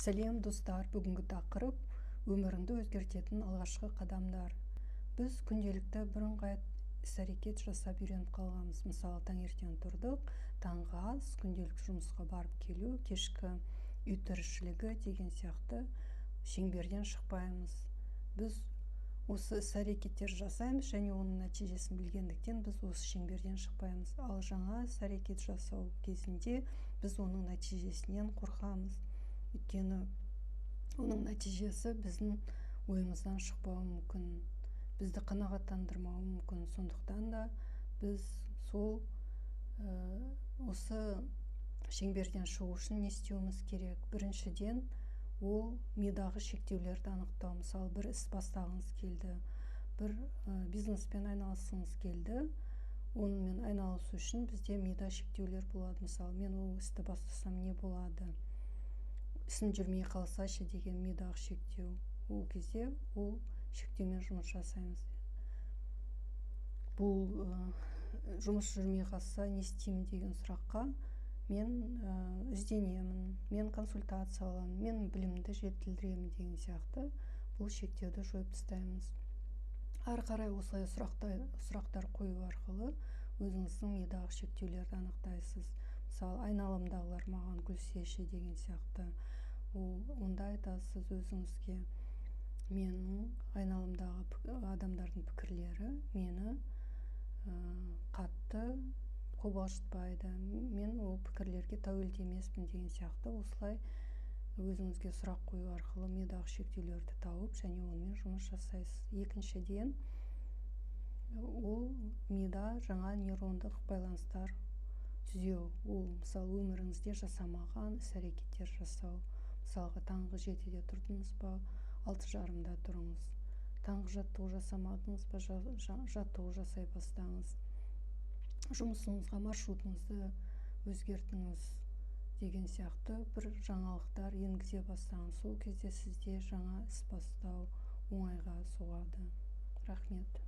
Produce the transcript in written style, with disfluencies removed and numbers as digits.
Сәлем достар, бүгінгі тақырып өміріңді өзгертетін алғашқы қадамдар. Біз күнделікті бірыңғай іс-әрекет жасап үйреніп қалғанбыз. Мысалы, таңертең тұрдық, таңғы ас, күнделікті жұмысқа барып келу, кешкі үй тіршілігі деген сияқты шеңберден шықпаймыз. Біз осы іс-әрекеттер жасаймыз және оның нәтижесін білгендіктен біз осы шеңберден шықпаймыз. Ал жаңа іс-әрекет жасау кезінде біз оның нәтижесінен қорқамыз. Өйткені оның нәтижесі біздің ойымыздан шықпауы мүмкін, бізді қанағаттандырмауы мүмкін. Сондықтан да біз осы шеңберден шығу үшін не істеуіміз керек? Біріншіден, ол мидағы шектеулерді анықтау. Мысалы, бір іс бастағыңыз келді, бір бизнеспен айналысқыңыз келді. Онымен айналысу үшін бізде мида шектеулер болады. Мысалы, мен ол істі бастасам не болады? Ісім жүрмей қалсашы деген мидағы шектеу. Ол кезде ол шектеумен жұмыс жасаймыз. Бұл жұмыс жүрмей қалса не істеймін деген сұраққа мен ізденемін, мен консультация аламын, мен білімді жетілдіремін деген сияқты бұл шектеуді жойып тастаймыз. Ары қарай осылай сұрақтар қою арқылы өзіңіздің мидағы шектеулерді анықтайсыз. Мысалы, айналымдағылар маған күлсеші деген сияқты. Онда айтасыз өзіңізге, менің айналымдағы адамдардың пікірлері мені қатты қобалжытпайды, мен ол пікірлерге тәуелді емеспін деген сияқты. Осылай өзіңізге сұрақ қою арқылы мидағы шектеулерді тауып және онымен жұмыс жасайсыз. Екіншіден, ол мида жаңа нейрондық байланыстар түзеу. Ол, мысалы, өміріңізде жасамаған іс-әрекеттер жасау. Мысалға, таңғы 7-де тұрдыңыз ба, 6:30-да тұрыңыз. Таңғы жаттығу жасамадыңыз ба, жаттығу жасай бастаңыз. Жұмысыңызға маршрутыңызды өзгертіңіз деген сияқты бір жаңалықтар енгізе бастаңыз. Сол кезде сізде жаңа іс бастау оңайға соғады. Рахмет.